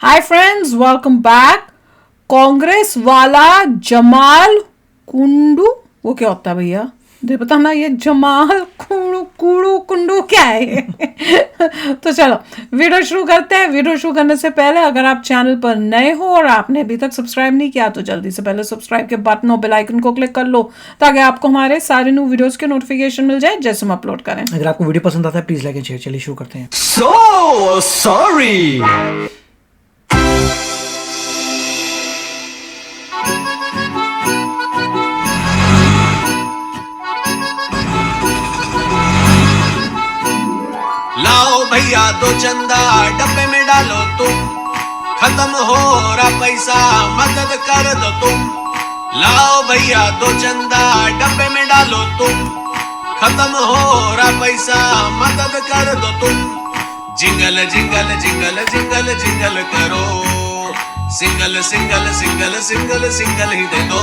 Hi friends, welcome back. Congress वाला जमाल कुंडू, वो क्या होता है भैया? मुझे पता ना, ये जमाल कुंडू कुंडू कुंडू क्या है ये? तो चलो वीडियो शुरू करते हैं। वीडियो शुरू करने से पहले अगर आप चैनल पर नए हो और आपने अभी तक सब्सक्राइब नहीं किया तो जल्दी से पहले सब्सक्राइब के बटन और बेल आइकन को क्लिक कर लो ताकि आपको हमारे सारे न्यू वीडियोस के नोटिफिकेशन मिल जाए जैसे हम अपलोड करें। अगर आपको वीडियो पसंद आता है प्लीज लाइक एंड शेयर। चलिए शुरू करते हैं। So sorry. लाओ भैया दो चंदा डब्बे में डालो तुम, खत्म हो रहा पैसा मदद कर दो तुम। लाओ भैया दो चंदा डब्बे में डालो तुम, खत्म हो रहा पैसा मदद कर दो तुम। Jingle jingle jingle jingle jingle करो, single single single single single ही दे दो।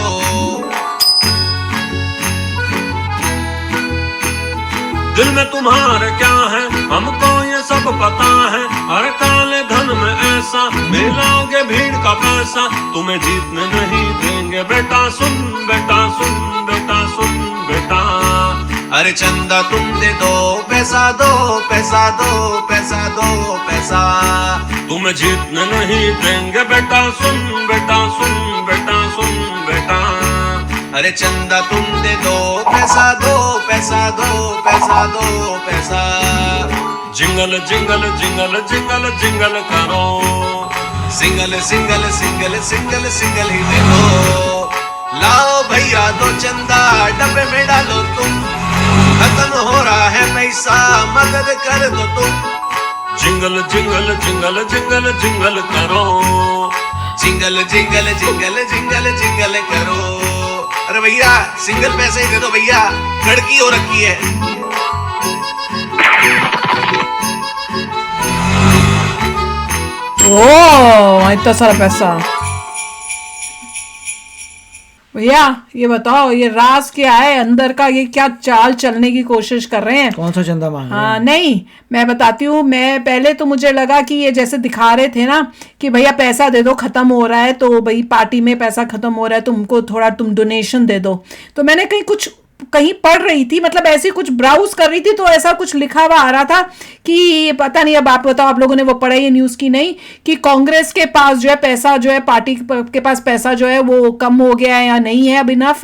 दिल में तुम्हारे क्या है हमको ये सब पता है, हर काले धन में ऐसा मिलाओगे भीड़ का पैसा, तुम्हें जीतने नहीं देंगे बेटा सुन, बेटा सुन, बेटा सुन बेटा। अरे चंदा तुम दे दो, पैसा दो, पैसा दो, पैसा दो, पैसा, तुम्हें जीतने नहीं देंगे बेटा सुन, बेटा सुन, बेटा सुन बेटा। अरे चंदा तुम दे दो, पैसा दो, पैसा दो, पैसा दो, पैसा। Jingle jingle jingle jingle jingle करो, single single single single single ही दे दो। लाओ भैया दो चंदा डब्बे में डालो तुम, खत्म हो रहा है पैसा मदद कर दो तुम। Jingle jingle jingle jingle jingle करो, jingle jingle jingle jingle jingle करो। अरे भैया सिंगल पैसे ही दे दो भैया, लड़की हो रखी है। ओह इतना सारा पैसा। भैया ये बताओ, ये राज क्या है अंदर का? ये क्या चाल चलने की कोशिश कर रहे हैं? कौन सा चंदा मांग रहे हैं? हाँ नहीं, मैं बताती हूँ। मैं पहले तो मुझे लगा कि ये जैसे दिखा रहे थे ना कि भैया पैसा दे दो, खत्म हो रहा है, तो भाई पार्टी में पैसा खत्म हो रहा है, तुमको थोड़ा तुम डोनेशन दे दो। तो मैंने कहीं पढ़ रही थी, मतलब ऐसी कुछ ब्राउज कर रही थी, तो ऐसा कुछ लिखा हुआ आ रहा था कि पता नहीं, अब आप बताओ, आप लोगों ने वो पढ़ा ये न्यूज़ की नहीं, कि कांग्रेस के पास जो है पैसा, जो है पार्टी के पास पैसा जो है वो कम हो गया है या नहीं है अब इनफ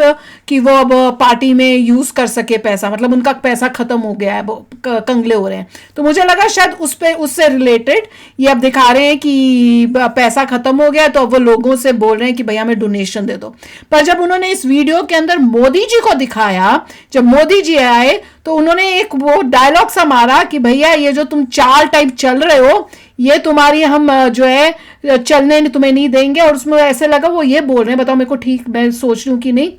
कि वो अब पार्टी में यूज़ कर सके पैसा, मतलब उनका पैसा खत्म हो गया है, वो कंगले हो रहे हैं। तो मुझे लगा शायद उससे रिलेटेड ये अब दिखा रहे हैं कि पैसा खत्म हो गया, तो अब वो लोगों से बोल रहे हैं कि भैया हमें डोनेशन दे दो। पर जब उन्होंने इस वीडियो के अंदर मोदी जी को दिखाया, जब मोदी जी आए तो उन्होंने एक वो डायलॉग सा मारा कि भैया ये जो तुम चाल टाइप चल रहे हो, ये तुम्हारी हम जो है चलने तुम्हें नहीं देंगे। और उसमें ऐसे लगा वो ये बोल रहे हैं, बताओ मेरे को ठीक मैं सोच रही हूँ कि नहीं,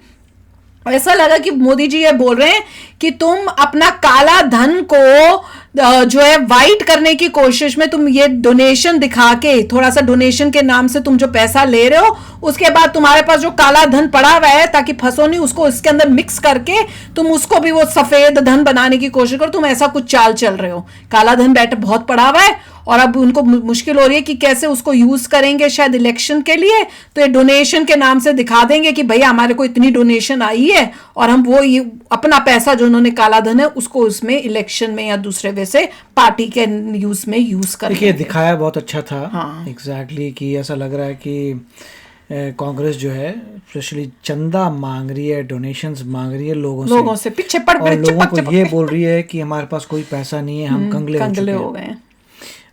ऐसा लगा कि मोदी जी ये बोल रहे हैं कि तुम अपना काला धन को जो है वाइट करने की कोशिश में तुम ये डोनेशन दिखा के, थोड़ा सा डोनेशन के नाम से तुम जो पैसा ले रहे हो, उसके बाद तुम्हारे पास जो काला धन पड़ा हुआ है, ताकि फंसो नहीं, उसको इसके अंदर मिक्स करके तुम उसको भी वो सफेद धन बनाने की कोशिश करो। तुम ऐसा कुछ चाल चल रहे हो, काला धन बैठ बहुत पड़ा हुआ है और अब उनको मुश्किल हो रही है कि कैसे उसको यूज करेंगे शायद इलेक्शन के लिए, तो ये डोनेशन के नाम से दिखा देंगे कि भैया हमारे को इतनी डोनेशन आई है और हम वो ये अपना पैसा जो उन्होंने काला धन है उसको उसमें इलेक्शन में या दूसरे वे से पार्टी के यूज में यूज करेंगे। देखिए दिखाया बहुत अच्छा था। हाँ। एग्जैक्टली कि ऐसा लग रहा है कि कांग्रेस जो है स्पेशली चंदा मांग रही है, डोनेशंस मांग रही है लोगों से पीछे पड़ और लोगों को ये बोल रही है कि हमारे पास कोई पैसा नहीं है, हम कंगले हो गए।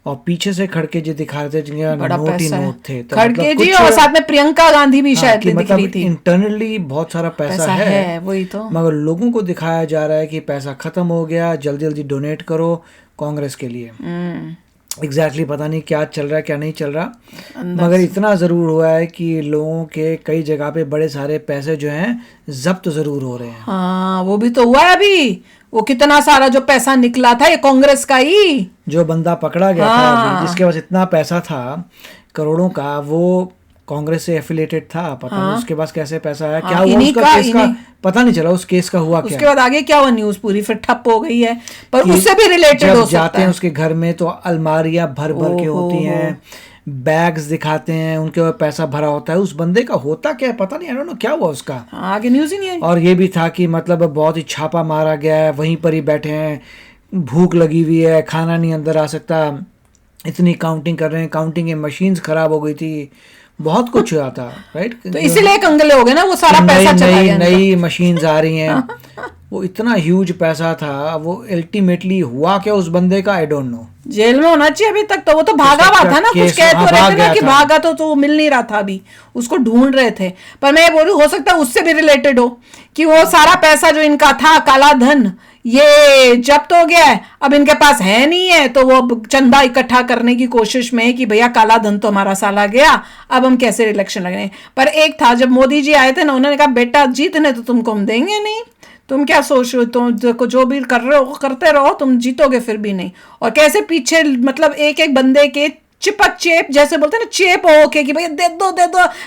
और पीछे से खड़के जी दिखा रहे थे जिनके नोट ही नोट थे, तो खड़के जी और साथ में प्रियंका गांधी भी शायद दिख रही थी। इंटरनली बहुत सारा पैसा है वही तो, मगर लोगों को दिखाया जा रहा है कि पैसा खत्म हो गया, जल्दी जल्दी डोनेट करो कांग्रेस के लिए। एग्जैक्टली पता नहीं क्या चल रहा है क्या नहीं चल रहा, मगर इतना ज़रूर हुआ है कि लोगों के कई जगह पे बड़े सारे पैसे जो हैं जब्त ज़रूर हो रहे हैं। हाँ वो भी तो हुआ है अभी, वो कितना सारा जो पैसा निकला था ये कांग्रेस का ही, जो बंदा पकड़ा गया था अभी, जिसके पास इतना पैसा था करोड़ों का, वो कांग्रेस से एफिलेटेड था। पता नहीं उसके पास कैसे पैसा आया, क्या हुआ उसका केस का पता नहीं चला, उस केस का हुआ क्या, उसके बाद आगे क्या हुआ, न्यूज़ पूरी फिर ठप हो गई है। पर उससे भी रिलेटेड हो सकता है। जाते हैं उसके घर में तो अलमारियां भर भर के होती हैं, बैग्स दिखाते हैं, उनके ऊपर पैसा भरा होता है। उस बंदे का होता क्या है पता नहीं, आई डोंट नो क्या हुआ उसका। आगे न्यूज ही नहीं आई। और ये भी था कि मतलब बहुत ही छापा मारा गया है, वहीं पर ही बैठे हैं, भूख लगी हुई है, खाना नहीं अंदर आ सकता, इतनी काउंटिंग कर रहे हैं, काउंटिंग की मशीन्स खराब हो गई थी, बहुत कुछ हुआ था, राइट। तो इसीलिए कंगले हो गए ना, वो सारा पैसा चला गया। नई मशीन्स आ रही हैं, वो इतना ह्यूज पैसा था, वो अल्टीमेटली हुआ क्या उस बंदे का, आई डोंट नो। जेल में होना चाहिए अभी तक तो, वो तो भागा हुआ था ना, कुछ कह तो रहे थे ना कि भागा तो वो मिल नहीं रहा था, अभी उसको ढूंढ रहे थे। पर मैं ये बोलूं, हो सकता है उससे भी रिलेटेड हो कि वो सारा पैसा जो इनका था, काला धन, ये जब्त हो गया है, अब इनके पास है नहीं है, तो वो चंदा इकट्ठा करने की कोशिश में कि भैया काला धन तो हमारा साला गया, अब हम कैसे इलेक्शन लग रहे हैं। पर एक था, जब मोदी जी आए थे ना, उन्होंने कहा बेटा जीतने तो तुमको हम देंगे नहीं, तुम क्या सोच रहे हो, तुम जो भी कर रहे हो करते रहो, तुम जीतोगे फिर भी नहीं। और कैसे पीछे मतलब एक एक बंदे के चिपक चेप, जैसे बोलते हैं ना, चेप होके कि भैया दे दो,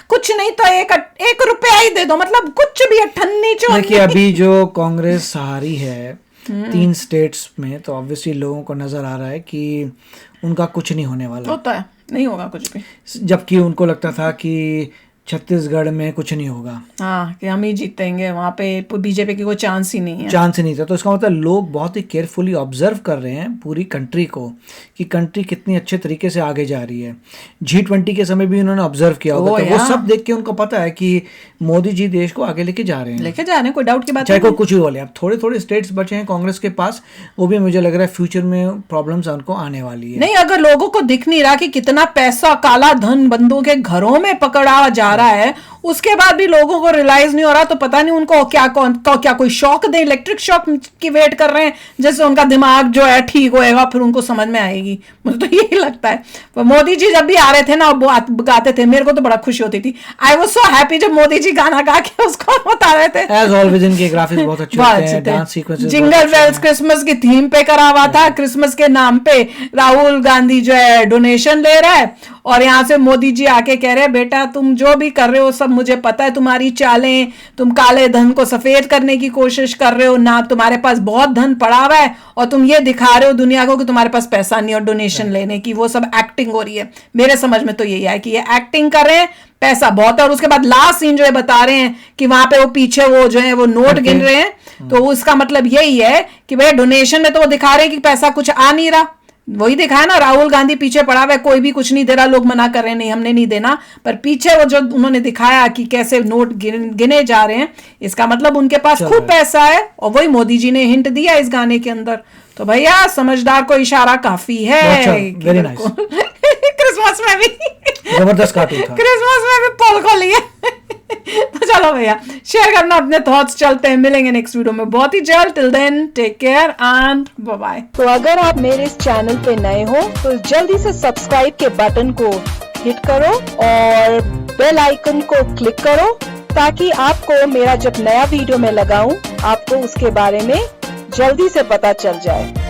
कुछ नहीं तो एक रुपया ही दे दो, मतलब कुछ भी अठन्नी चो। देखिए अभी जो कांग्रेस हारी है 3 स्टेट्स में, तो ऑब्वियसली लोगों को नजर आ रहा है कि उनका कुछ नहीं होने वाला, होता है नहीं होगा कुछ भी, जबकि उनको लगता था कि छत्तीसगढ़ में कुछ नहीं होगा, हाँ कि हम ही जीतेंगे, वहां पे बीजेपी की कोई चांस ही नहीं है, चांस ही नहीं था। तो इसका मतलब लोग बहुत ही केयरफुली ऑब्जर्व कर रहे हैं पूरी कंट्री को कि कंट्री कितनी अच्छे तरीके से आगे जा रही है। G20 के समय भी उन्होंने ऑब्जर्व किया होगा, तो वो सब देख के उनको पता है कि मोदी जी देश को आगे लेके जा रहे हैं, कोई डाउट की बात चाहे कोई कुछ भी बोले। अब थोड़े थोड़े स्टेट्स बचे हैं कांग्रेस के पास, वो भी मुझे लग रहा है फ्यूचर में प्रॉब्लम्स उनको आने वाली है। नहीं, अगर लोगों को दिख नहीं रहा कि कितना पैसा काला धन बंदों के घरों में पकड़ा जा रहा है, उसके बाद भी लोगों को रियलाइज नहीं हो रहा, तो पता नहीं उनको क्या कोई शॉक दे, इलेक्ट्रिक शॉक की वेट कर रहे हैं, जैसे उनका दिमाग जो है ठीक होएगा, फिर उनको समझ में आएगी। मुझे तो यही लगता है। पर मोदी जी जब भी आ रहे थे ना, वो गाते थे, मेरे को तो बड़ा खुशी होती थी। आई वाज सो हैप्पी जब मोदी जी गाना गा के उसको बता रहे थे। एज ऑलवेज इनके ग्राफिक्स बहुत अच्छे होते हैं, dance sequences, jingle bells Christmas की थीम पे करा हुआ था, क्रिसमस के नाम पे राहुल गांधी जो है डोनेशन ले रहा है, और यहाँ से मोदी जी आके कह रहे हैं बेटा तुम जो भी कर रहे हो सब मुझे पता है, तुम्हारी चालें, तुम काले धन को सफेद करने की कोशिश कर रहे हो ना, तुम्हारे पास बहुत धन पड़ा हुआ है और तुम ये दिखा रहे हो दुनिया को कि तुम्हारे पास पैसा नहीं और डोनेशन लेने की, वो सब एक्टिंग हो रही है। मेरे समझ में तो यही है कि ये एक्टिंग कर रहे हैं, पैसा बहुत है। और उसके बाद लास्ट सीन जो है बता रहे हैं कि वहां पे वो पीछे वो जो है वो नोट गिन रहे हैं, तो उसका मतलब यही है कि भैया डोनेशन में तो वो दिखा रहे हैं कि पैसा कुछ आ नहीं रहा, वही दिखाया ना, राहुल गांधी पीछे पड़ा हुआ है, कोई भी कुछ नहीं दे रहा, लोग मना कर रहे हैं नहीं हमने नहीं देना, पर पीछे वो जो उन्होंने दिखाया कि कैसे नोट गिने जा रहे हैं, इसका मतलब उनके पास खूब पैसा है, और वही मोदी जी ने हिंट दिया इस गाने के अंदर। तो भैया समझदार को इशारा काफी है। Very nice. क्रिसमस में भी जबरदस्त कार्टून था, क्रिसमस में भी पोल खोली है। तो चलो भैया शेयर करना अपने थॉट्स, चलते हैं, मिलेंगे नेक्स्ट वीडियो में बहुत ही जल्द। Till then take care and bye bye. तो अगर आप मेरे इस चैनल पे नए हो तो जल्दी से सब्सक्राइब के बटन को हिट करो और बेल आइकन को क्लिक करो, ताकि आपको मेरा जब नया वीडियो मैं लगाऊं आपको उसके बारे में जल्दी से पता चल जाए।